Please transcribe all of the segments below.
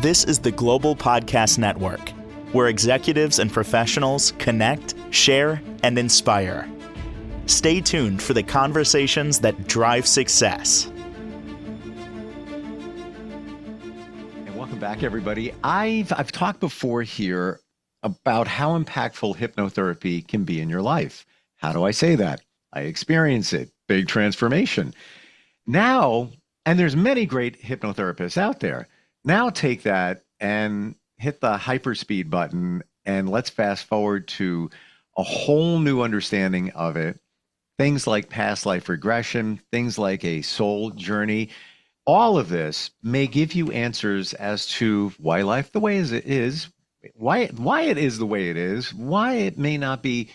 This is the Global Podcast Network, where executives and professionals connect, share, and inspire. Stay tuned for the conversations that drive success. And welcome back, everybody. I've talked before here about how impactful hypnotherapy can be in your life. How do I say that? I experience it. Big transformation. Now, and there's many great hypnotherapists out there. Now take that and hit the hyperspeed button and let's fast forward to a whole new understanding of it. Things like past life regression, things like a soul journey. All of this may give you answers as to why life the way it is, why it is the way it is, why it may not be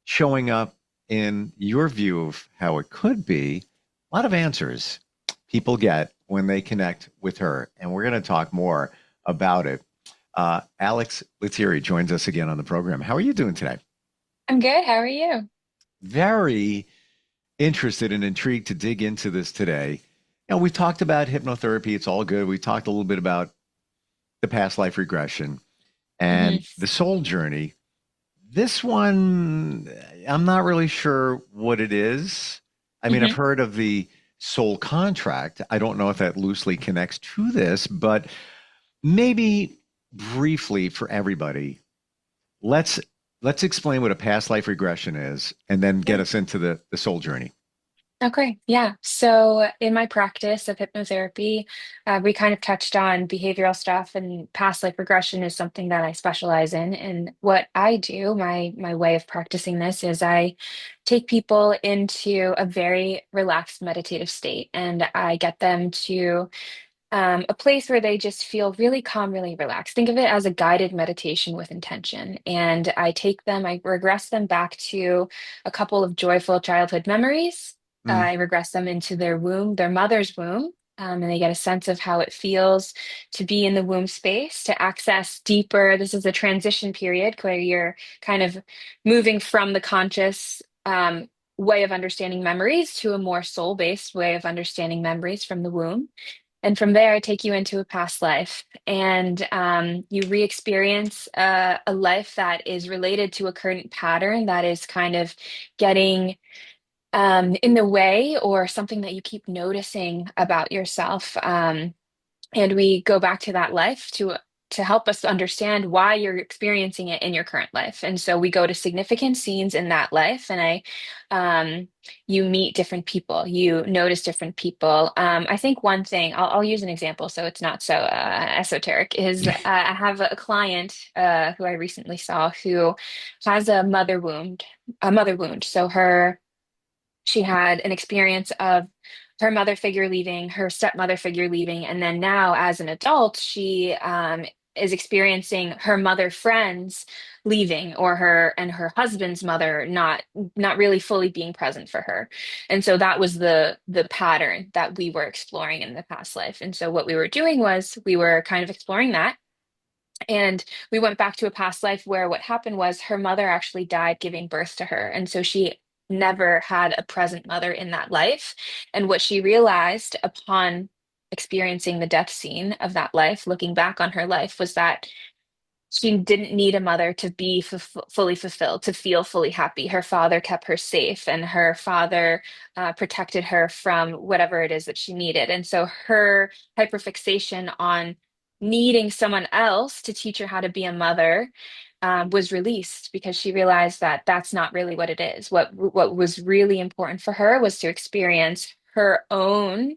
showing up in your view of how it could be. A lot of answers people get when they connect with her. And we're going to talk more about it. Alex Lettieri joins us again on the program. How are you doing today? I'm good. How are you? Very interested and intrigued to dig into this today. You know, we've talked about hypnotherapy. It's all good. We talked a little bit about the past life regression and the soul journey. This one, I'm not really sure what it is. I mean, I've heard of the soul contract. I don't know if that loosely connects to this, but maybe briefly for everybody, let's explain what a past life regression is and then get us into the soul journey. Okay, yeah. So in my practice of hypnotherapy, we kind of touched on behavioral stuff, and past life regression is something that I specialize in. And what I do, my way of practicing this is I take people into a very relaxed meditative state, and I get them to a place where they just feel really calm, really relaxed. Think of it as a guided meditation with intention. And I regress them back to a couple of joyful childhood memories. Mm. I regress them into their womb, their mother's womb. And they get a sense of how it feels to be in the womb space, to access deeper. This is a transition period where you're kind of moving from the conscious way of understanding memories to a more soul-based way of understanding memories from the womb. And from there, I take you into a past life, and you re-experience a life that is related to a current pattern that is kind of getting in the way, or something that you keep noticing about yourself. And we go back to that life to help us understand why you're experiencing it in your current life. And so we go to significant scenes in that life, and you meet different people, you notice different people. I think one thing, I'll use an example so it's not so esoteric, is I have a client who I recently saw who has a mother wound. So she had an experience of her mother figure leaving, her stepmother figure leaving, and then now as an adult, she is experiencing her mother friends leaving, or her husband's mother not really fully being present for her. And so that was the pattern that we were exploring in the past life. And so what we were doing was we were kind of exploring that. And we went back to a past life where what happened was her mother actually died giving birth to her. And so she never had a present mother in that life. And what she realized upon experiencing the death scene of that life, looking back on her life, was that she didn't need a mother to be fully fulfilled, to feel fully happy. Her father kept her safe, and her father protected her from whatever it is that she needed. And so her hyperfixation on needing someone else to teach her how to be a mother was released, because she realized that that's not really what it is. What was really important for her was to experience her own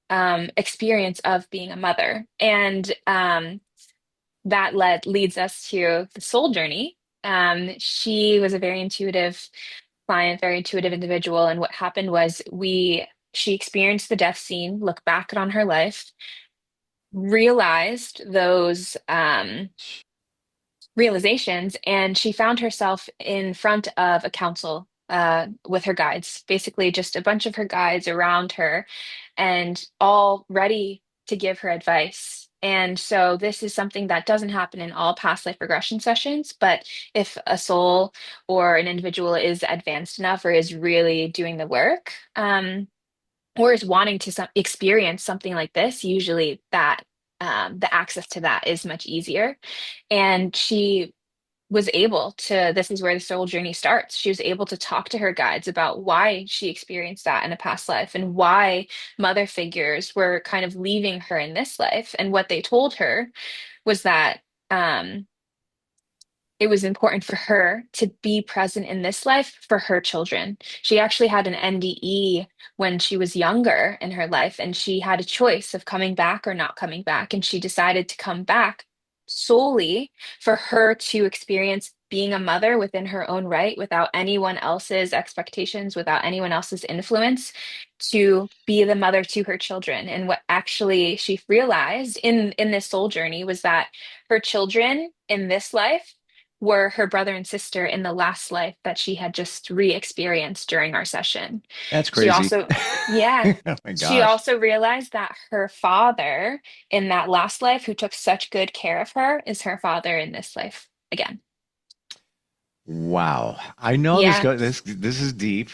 experience of being a mother. And that leads us to the soul journey. She was a very intuitive client, very intuitive individual, and what happened was she experienced the death scene, looked back on her life, realized those realizations, and she found herself in front of a council with her guides, basically just a bunch of her guides around her, and all ready to give her advice. And so this is something that doesn't happen in all past life regression sessions, but if a soul or an individual is advanced enough, or is really doing the work, or is wanting to experience something like this, usually that the access to that is much easier. And she was able to, this is where the soul journey starts. She was able to talk to her guides about why she experienced that in a past life and why mother figures were kind of leaving her in this life. And what they told her was that it was important for her to be present in this life for her children. She actually had an NDE when she was younger in her life, and she had a choice of coming back or not coming back. And she decided to come back solely for her to experience being a mother within her own right, without anyone else's expectations, without anyone else's influence, to be the mother to her children. And what actually she realized in this soul journey was that her children in this life were her brother and sister in the last life that she had just re-experienced during our session. That's She crazy. also, yeah, Oh my she gosh. also realized that her father in that last life, who took such good care of her, is her father in this life again. Wow. I know Yeah. this is deep.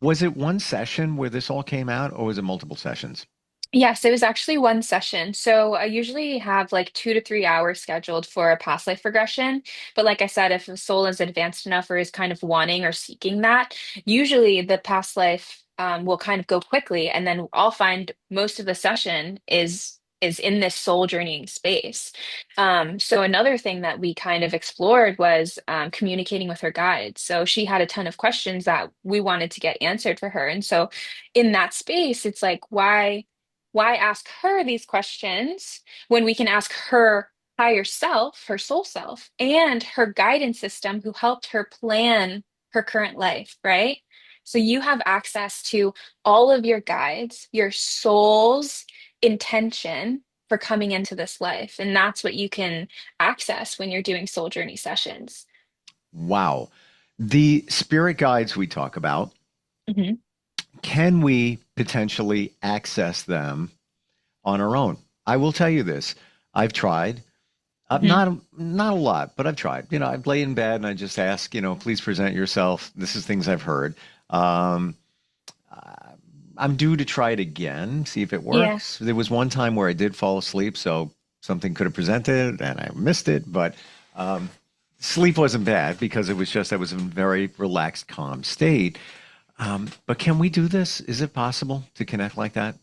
Was it one session where this all came out, or was it multiple sessions? Yes, it was actually one session. So I usually have like 2 to 3 hours scheduled for a past life regression. But like I said, if the soul is advanced enough or is kind of wanting or seeking that, usually the past life will kind of go quickly, and then I'll find most of the session is in this soul journeying space. So another thing that we kind of explored was communicating with her guides. So she had a ton of questions that we wanted to get answered for her, and so in that space, it's like why ask her these questions when we can ask her higher self, her soul self, and her guidance system who helped her plan her current life, right? So you have access to all of your guides, your soul's intention for coming into this life. And that's what you can access when you're doing soul journey sessions. Wow. The spirit guides we talk about, Mhm. can we potentially access them on our own? I will tell you this. I've tried. Mhm. Not a lot, but I've tried. I'd lay in bed and I just ask, please present yourself. This is things I've heard. Um, I'm due to try it again, see if it Yeah. works. There was one time where I did fall asleep, so something could have presented and I missed it, but um, sleep wasn't bad because it was just I was in a very relaxed, calm state. But can we do this? Is it possible to connect like that?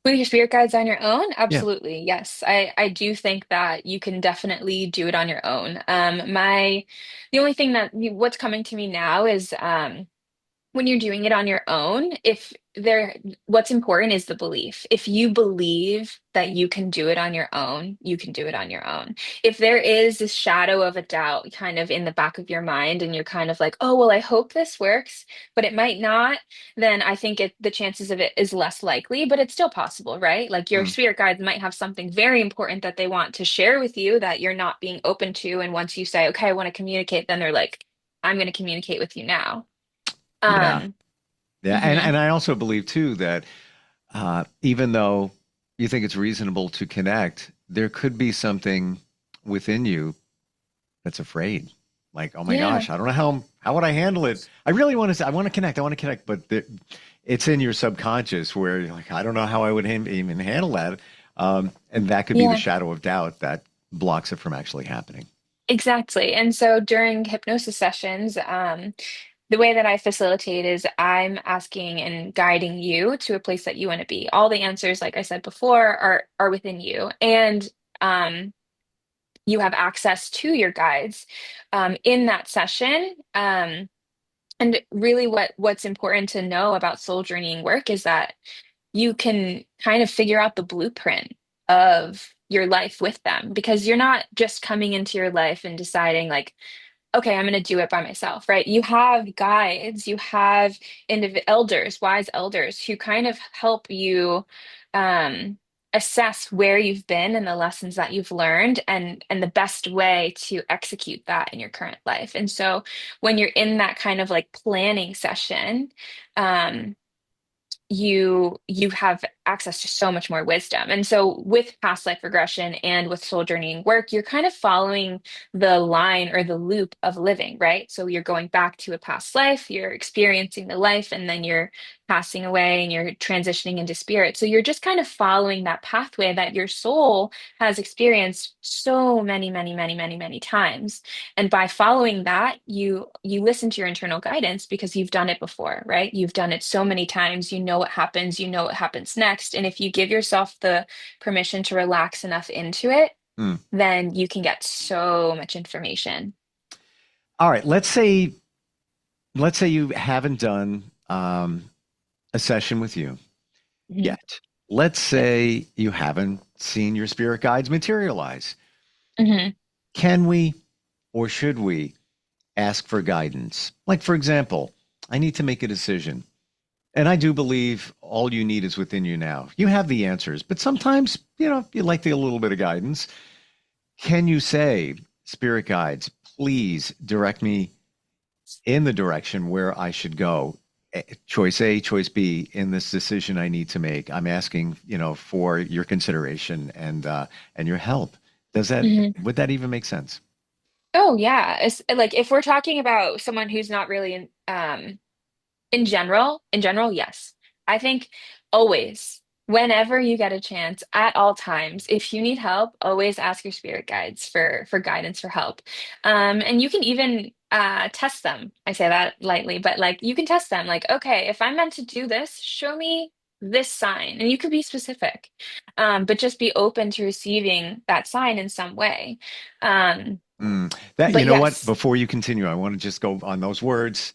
With your spirit guides on your own? Yeah. Absolutely. Yes. I do think that you can definitely do it on your own. The only thing what's coming to me now is, when you're doing it on your own, if there, what's important is the belief. If you believe that you can do it on your own, you can do it on your own. If there is this shadow of a doubt kind of in the back of your mind and you're kind of like, oh, well, I hope this works, but it might not, then I think the chances of it is less likely, but it's still possible, right? Like your Mm, spirit guides might have something very important that they want to share with you that you're not being open to. And once you say, okay, I want to communicate, then they're like, I'm going to communicate with you now. yeah. Um, Yeah. And mhm. and I also believe too that even though you think it's reasonable to connect, there could be something within you that's afraid. Like, oh my Yeah, gosh, I don't know how would I handle it? I really want to say, I want to connect, but it's in your subconscious where you're like, I don't know how I would even handle that. And that could be the yeah, shadow of doubt that blocks it from actually happening. exactly. And so during hypnosis sessions, the way that I facilitate is I'm asking and guiding you to a place that you want to be. All the answers, like I said before, are within you, and um, you have access to your guides in that session. And really, what's important to know about soul journeying work is that you can kind of figure out the blueprint of your life with them, because you're not just coming into your life and deciding like, okay, I'm going to do it by myself, right? You have guides, you have elders, wise elders who kind of help you um, assess where you've been and the lessons that you've learned, and the best way to execute that in your current life. And so when you're in that kind of like planning session, um, you have access to so much more wisdom. And so with past life regression and with soul journeying work, you're kind of following the line or the loop of living, right? So you're going back to a past life, you're experiencing the life, and then you're passing away and you're transitioning into spirit. So you're just kind of following that pathway that your soul has experienced so many, many, many, many, many times. And by following that, you listen to your internal guidance because you've done it before, right? You've done it so many times, you know what happens, you know what happens next. And if you give yourself the permission to relax enough into it, Mm. then you can get so much information. All right. Let's say you haven't done a session with you Mhm. yet. Let's Yep. say you haven't seen your spirit guides materialize. Hmm. Can we or should we ask for guidance? Like, for example, I need to make a decision. And I do believe all you need is within you now. You have the answers, but sometimes, you like a little bit of guidance. Can you say, spirit guides, please direct me in the direction where I should go? Choice A, choice B in this decision I need to make. I'm asking, for your consideration and your help. Hmm. Would that even make sense? Oh yeah. It's like if we're talking about someone who's not really in general, yes. I think always, whenever you get a chance, at all times, if you need help, always ask your spirit guides for guidance, for help. And you can even test them. I say that lightly, but like you can test them. Like, okay, if I'm meant to do this, show me this sign. And you could be specific, but just be open to receiving that sign in some way. Um, That, you but know what? yes. Before you continue, I want to just go on those words.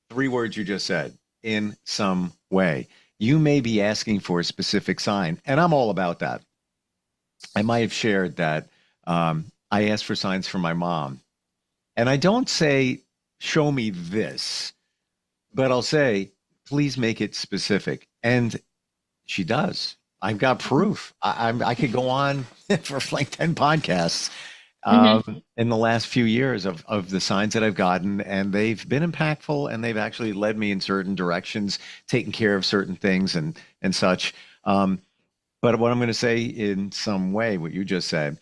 Three words you just said, in some way. You may be asking for a specific sign, and I'm all about that. I might have shared that I asked for signs from my mom, and I don't say, show me this, but I'll say, please make it specific. And she does. I've got proof. I could go on for like 10 podcasts Hmm. in the last few years of the signs that I've gotten, and they've been impactful, and they've actually led me in certain directions, taking care of certain things and such. Um, but what I'm going to say in some way, what you just said,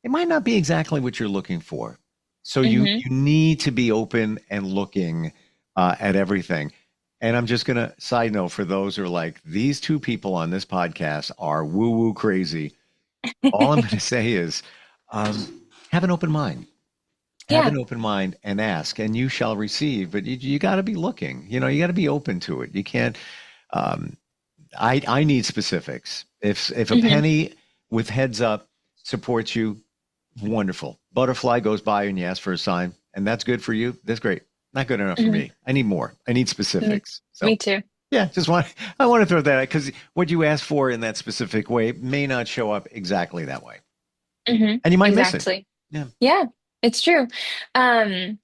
it might not be exactly what you're looking for. So Hmm. you need to be open and looking at everything. And I'm just going to side note for those who are like, these two people on this podcast are woo woo crazy. All I'm going to say is have an open mind. Have Yeah. an open mind and ask, and you shall receive. But you got to be looking. You got to be open to it. You can't. Um, I need specifics. If a Hmm. penny with heads up supports you, wonderful. Butterfly goes by and you ask for a sign, and that's good for you. That's great. Not good enough for Hmm. me. I need more. I need specifics. So Me too. yeah, I want to throw that out because what you ask for in that specific way may not show up exactly that way, Hmm. and you might miss it. Exactly. Yeah. Yeah, it's true. Um,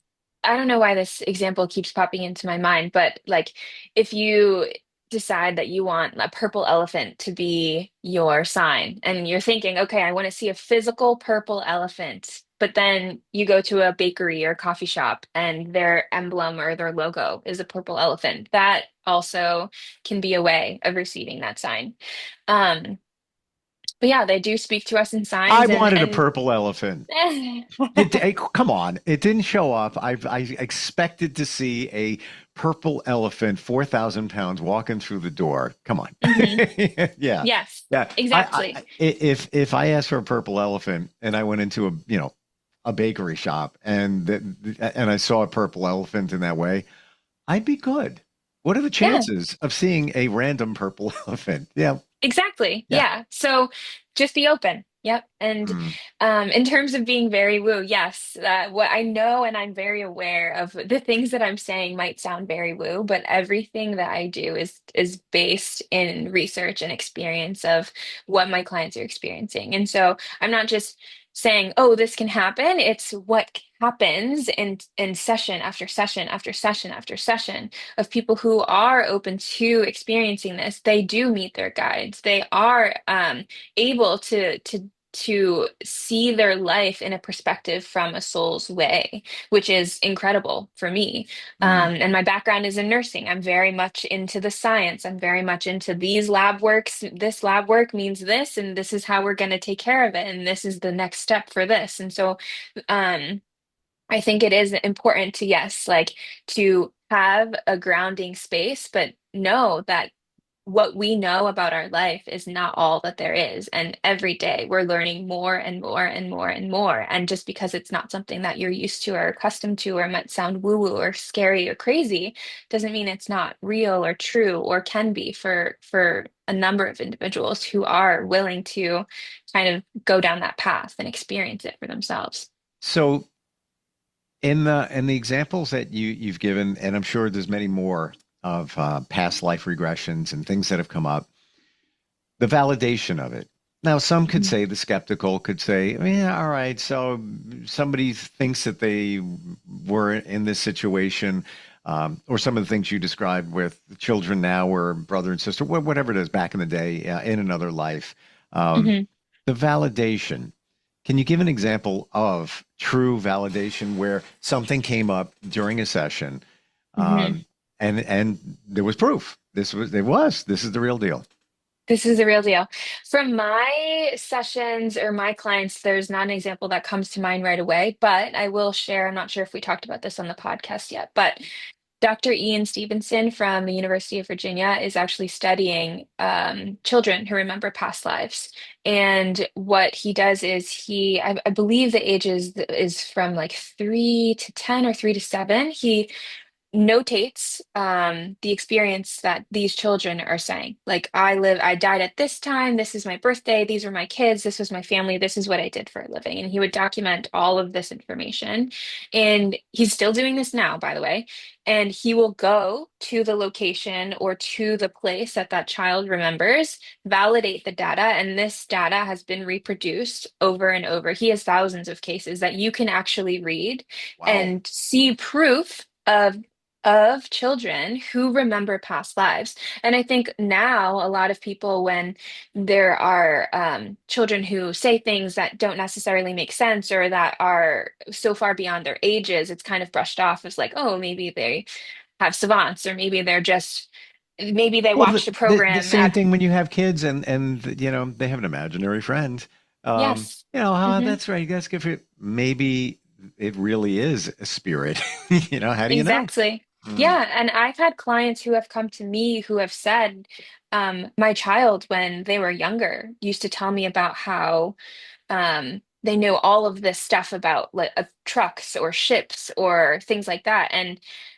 I don't know why this example keeps popping into my mind, but like if you decide that you want a purple elephant to be your sign and you're thinking, okay, I want to see a physical purple elephant, but then you go to a bakery or coffee shop and their emblem or their logo is a purple elephant. That also can be a way of receiving that sign. Um, but yeah, they do speak to us in I signs wanted a and purple elephant. Come on, it didn't show up. I expected to see a purple elephant, 4,000 pounds, walking through the door. Come on. Mhm. Yeah, Yes, yeah. exactly. If I asked for a purple elephant and I went into a bakery shop and I saw a purple elephant in that way, I'd be good. What are the Yeah, chances of seeing a random purple elephant? Yeah, exactly. yeah. Yeah. So just be open. Yep. And Mm. in terms of being very woo, yes, what I know and I'm very aware of the things that I'm saying might sound very woo, but everything that I do is based in research and experience of what my clients are experiencing. And so I'm not just saying, oh, this can happen. It's what happens in session after session after session after session of people who are open to experiencing this. They do meet their guides. They are able to to see their life in a perspective from a soul's way, which is incredible for me. Mm. And my background is in nursing. I'm very much into the science. I'm very much into these lab works. This lab work means this, and this is how we're going to take care of it. And this is the next step for this. And so, um, I think it is important to, yes, like to have a grounding space, but know that what we know about our life is not all that there is. And every day we're learning more and more and more and more. And just because it's not something that you're used to or accustomed to, or might sound woo-woo or scary or crazy, doesn't mean it's not real or true or can be for a number of individuals who are willing to kind of go down that path and experience it for themselves. So in the examples that you've given, and I'm sure there's many more of past life regressions and things that have come up, the validation of it. Now, some could Mhm. say, the skeptical could say, yeah, all right, so somebody thinks that they were in this situation, or some of the things you described with children now or brother and sister, whatever it is back in the day, in another life. Um, Mhm. the validation. Can you give an example of true validation where something came up during a session, Mhm. um, and there was proof? This is the real deal. This is the real deal. From my sessions or my clients, there's not an example that comes to mind right away, but I will share. I'm not sure if we talked about this on the podcast yet, but Dr. Ian Stevenson from the University of Virginia is actually studying children who remember past lives. And what he does is I believe the age is from like 3 to 10 or 3 to 7. He notates the experience that these children are saying. Like, I died at this time, this is my birthday, these are my kids, this was my family, this is what I did for a living. And he would document all of this information. And he's still doing this now, by the way. And he will go to the location or to the place that that child remembers, validate the data, and this data has been reproduced over and over. He has thousands of cases that you can actually read Wow. and see proof of children who remember past lives. And I think now a lot of people, when there are children who say things that don't necessarily make sense or that are so far beyond their ages, it's kind of brushed off as like, oh, maybe they have savants, or maybe they Well, watched a the program same at, thing when you have kids and they have an imaginary friend. yes. Hmm. That's right. That's good for you. Maybe it really is a spirit. How do you know? Exactly. Mm. Yeah, and I've had clients who have come to me who have said, my child, when they were younger, used to tell me about how they know all of this stuff about trucks or ships or things like that.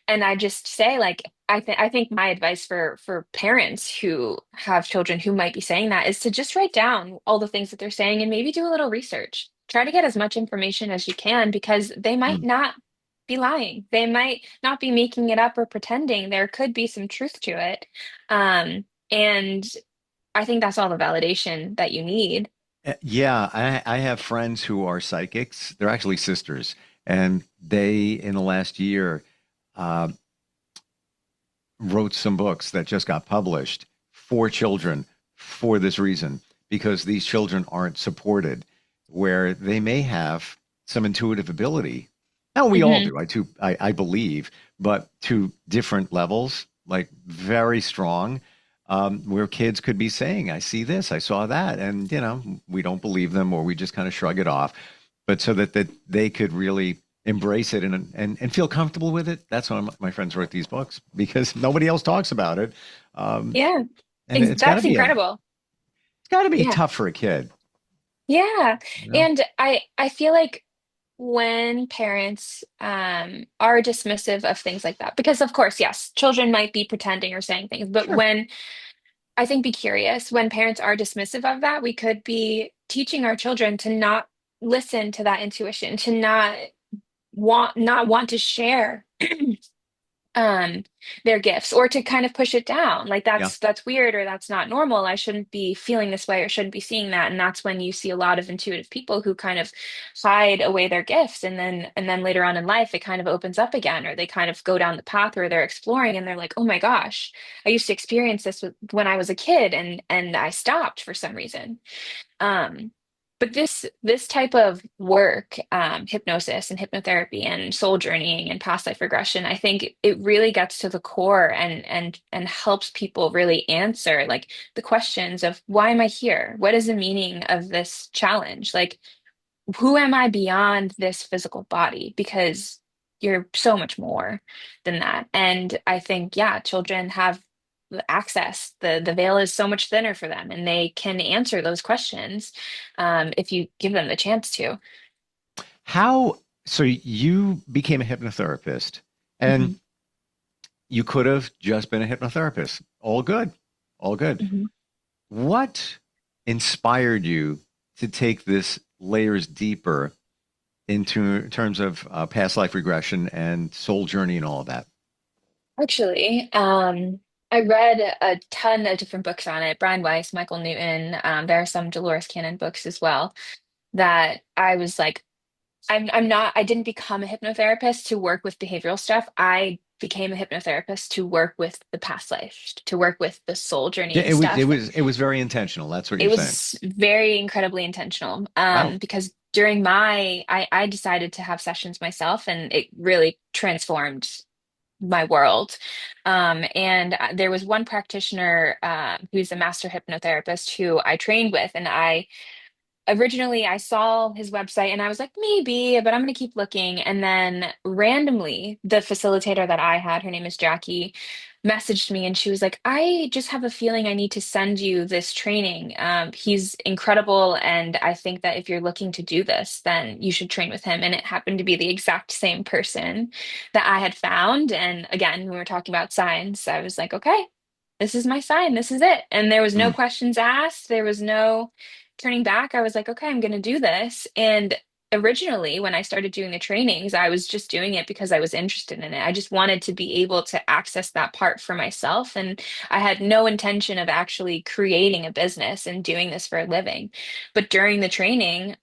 And I just say, like, I think my advice for parents who have children who might be saying that is to just write down all the things that they're saying and maybe do a little research. Try to get as much information as you can, because they might Mm. not be lying. They might not be making it up or pretending. There could be some truth to it. And I think that's all the validation that you need. Yeah, I have friends who are psychics. They're actually sisters, and they, in the last year, uh, wrote some books that just got published for children for this reason, because these children aren't supported, where they may have some intuitive ability. Now, we all Hmm. do, I believe, but to different levels, like very strong, where kids could be saying, I see this, I saw that, and we don't believe them, or we just kind of shrug it off. But so that they could really embrace it and feel comfortable with it. That's why my friends wrote these books, because nobody else talks about it. Um, Yeah, and that's incredible. it's got to be Yeah. tough for a kid, Yeah. you know? And I feel like when parents are dismissive of things like that, because of course, yes, children might be pretending or saying things, but Sure. when I think be curious, when parents are dismissive of that, we could be teaching our children to not listen to that intuition, to not want to share um their gifts, or to kind of push it down, like Yeah. that's weird, or that's not normal, I shouldn't be feeling this way or shouldn't be seeing that. And that's when you see a lot of intuitive people who kind of hide away their gifts, and then later on in life it kind of opens up again, or they kind of go down the path where they're exploring and they're like, oh my gosh, I used to experience this when I was a kid, and I stopped for some reason. um But this type of work, hypnosis and hypnotherapy and soul journeying and past life regression, I think it really gets to the core and helps people really answer like the questions of why am I here? What is the meaning of this challenge? Like, who am I beyond this physical body? Because you're so much more than that. And I think, yeah, children have the access. The veil is so much thinner for them, and they can answer those questions if you give them the chance to. How, so you became a hypnotherapist and Mhm, you could have just been a hypnotherapist. All good. All good. mhm. What inspired you to take this layers deeper into terms of past life regression and soul journey and all of that? Actually, I read a ton of different books on it. Brian Weiss, Michael Newton. There are some Dolores Cannon books as well that I was like, I'm not, I didn't become a hypnotherapist to work with behavioral stuff. I became a hypnotherapist to work with the past life, to work with the soul Yeah, journeying it stuff. was, it was very intentional. That's what It you're saying. was very incredibly intentional. Wow. Because during I decided to have sessions myself and it really transformed my world. And there was one practitioner who's a master hypnotherapist who I trained with, and originally I saw his website and I was like, maybe, but I'm going to keep looking. And then randomly, the facilitator that I had, her name is Jackie, messaged me and she was like, I just have a feeling I need to send you this training. He's incredible. And I think that if you're looking to do this, then you should train with him. And it happened to be the exact same person that I had found. And again, when we were talking about signs, I was like, okay, this is my sign. This is it. And there was no Mm. questions asked. There was no turning back. I was like, okay, I'm going to do this. And originally, when I started doing the trainings, I was just doing it because I was interested in it. I just wanted to be able to access that part for myself. And I had no intention of actually creating a business and doing this for a living. But during the training,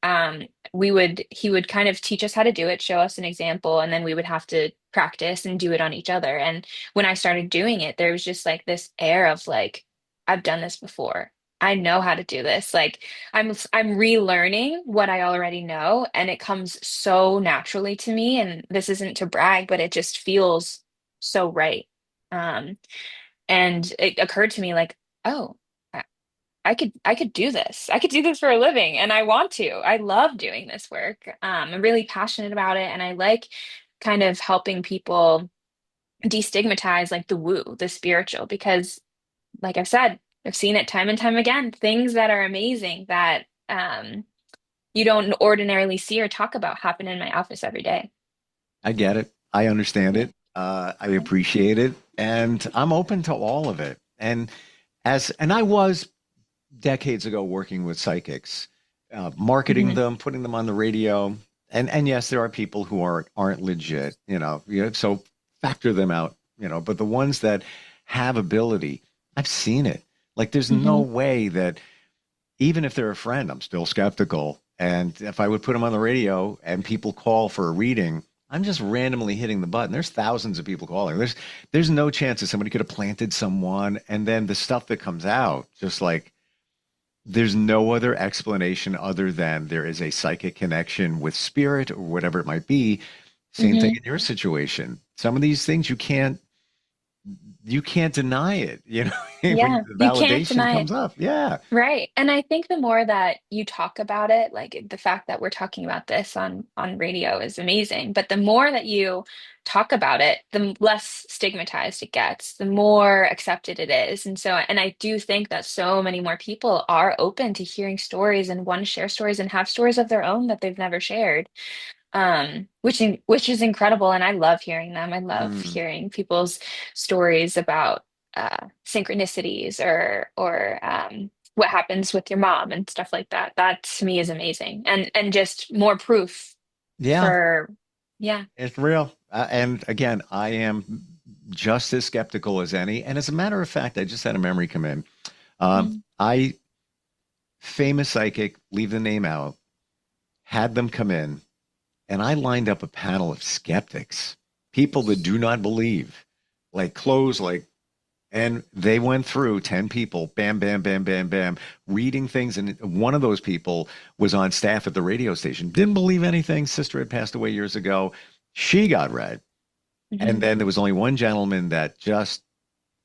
he would kind of teach us how to do it, show us an example, and then we would have to practice and do it on each other. And when I started doing it, there was just like this air of like, I've done this before. I know how to do this. Like I'm relearning what I already know, and it comes so naturally to me. And this isn't to brag, but it just feels so right. Um, and it occurred to me like, oh, I I could do this. I could do this for a living, and I want to. I love doing this work. I'm really passionate about it, and I like kind of helping people destigmatize like the woo, the spiritual, because like I've said, I've seen it time and time again, things that are amazing that you don't ordinarily see or talk about happen in my office every day. I get it. I understand Yeah. it. I appreciate it. And I'm open to all of it. And I was decades ago working with psychics, marketing Hmm. them, putting them on the radio. And yes, there are people who aren't legit, so factor them out, but the ones that have ability, I've seen it. Like there's no Hmm. way that even if they're a friend, I'm still skeptical. And if I would put them on the radio and people call for a reading, I'm just randomly hitting the button. There's thousands of people calling. There's no chance that somebody could have planted someone, and then the stuff that comes out, just like there's no other explanation other than there is a psychic connection with spirit or whatever it might be. Same thing Hmm. in your situation. Some of these things you can't deny it, when Yeah, the you can't validation deny it. comes up. Yeah. Right. And I think the more that you talk about it, like the fact that we're talking about this on radio is amazing, but the more that you talk about it, the less stigmatized it gets, the more accepted it is. And so and I do think that so many more people are open to hearing stories and want to share stories and have stories of their own that they've never shared. Which is incredible, and I love hearing them. I love Mm. hearing people's stories about synchronicities or what happens with your mom and stuff like that. That to me is amazing, and just more proof Yeah, for yeah. it's real. And again, I am just as skeptical as any. And as a matter of fact, I just had a memory come in. Mm, I famous psychic, leave the name out, had them come in, and I lined up a panel of skeptics, people that do not believe, like close, like, And they went through 10 people, bam, bam, bam, bam, bam, reading things. And one of those people was on staff at the radio station. Didn't believe anything. Sister had passed away years ago. She got read. And Mhm. then there was only one gentleman that just,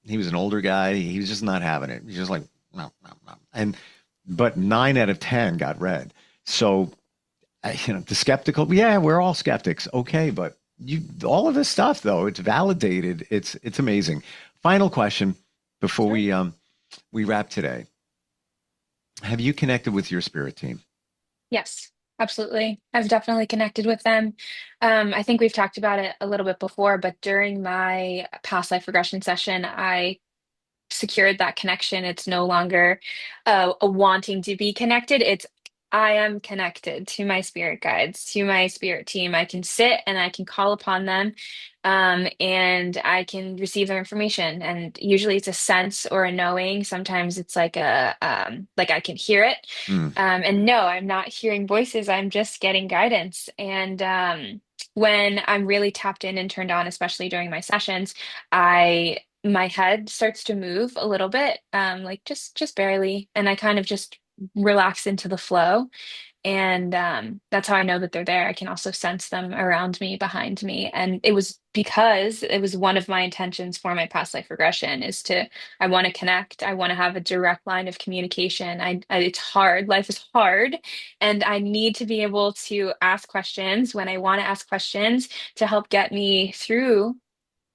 he was an older guy. He was just not having it. He's just like, no, no, no. But 9 out of 10 got read. So, the skeptical, yeah, we're all skeptics. Okay. But all of this stuff though, it's validated. It's amazing. Final question before Sure. we wrap today. Have you connected with your spirit team? Yes, absolutely. I've definitely connected with them. I think we've talked about it a little bit before, but during my past life regression session, I secured that connection. It's no longer a wanting to be connected. It's I am connected to my spirit guides, to my spirit team. I can sit and I can call upon them, and I can receive their information. And usually it's a sense or a knowing. Sometimes it's like like I can hear it. Hmm. And no, I'm not hearing voices. I'm just getting guidance. And when I'm really tapped in and turned on, especially during my sessions, I my head starts to move a little bit, like just barely, and I kind of just relax into the flow. And that's how I know that they're there. I can also sense them around me, behind me. And it was because it was one of my intentions for my past life regression is I want to connect. I want to have a direct line of communication. It's hard. Life is hard. And I need to be able to ask questions when I want to ask questions to help get me through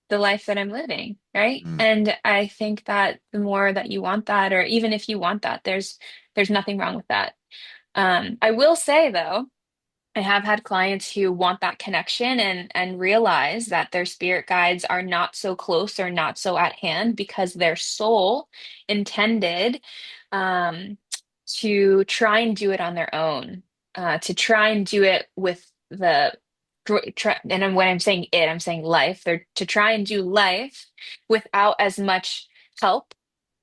the life that I'm living, right? Hmm. And I think that the more that you want that, or even if you want that, there's nothing wrong with that. I will say though, I have had clients who want that connection and realize that their spirit guides are not so close or not so at hand because their soul intended um, to try and do it on their own, to try and do it with and when I'm saying it, I'm saying life. They're to try and do life without as much help,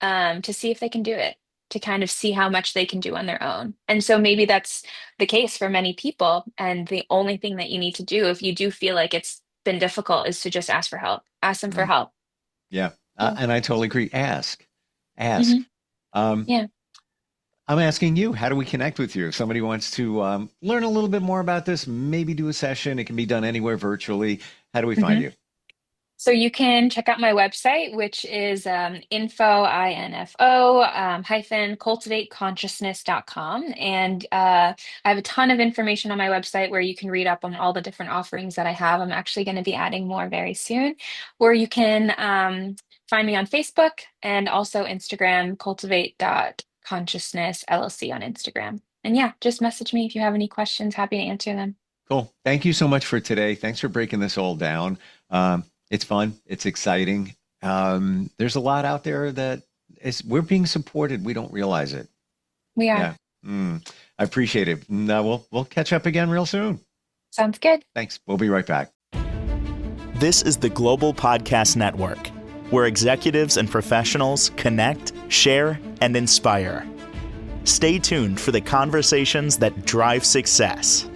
to see if they can do it, to kind of see how much they can do on their own. And so maybe that's the case for many people. And the only thing that you need to do if you do feel like it's been difficult is to just ask for help. Ask them for Hmm. help. Yeah. Yeah. And I totally agree. Ask. Hmm. Um, Yeah. I'm asking you, how do we connect with you? If somebody wants to learn a little bit more about this, maybe do a session. It can be done anywhere virtually. How do we find Hmm. you? So you can check out my website, which is info, hyphen cultivateconsciousness.com. And I have a ton of information on my website where you can read up on all the different offerings that I have. I'm actually going to be adding more very soon. Or you can find me on Facebook and also Instagram, cultivate.consciousness LLC on Instagram. And yeah, just message me if you have any questions. Happy to answer them. Cool. Thank you so much for today. Thanks for breaking this all down. It's fun. It's exciting. There's a lot out there that we're being supported. We don't realize it. We are. Yeah. I appreciate it. No, we'll catch up again real soon. Sounds good. Thanks. We'll be right back. This is the Global Podcast Network, where executives and professionals connect, share, and inspire. Stay tuned for the conversations that drive success.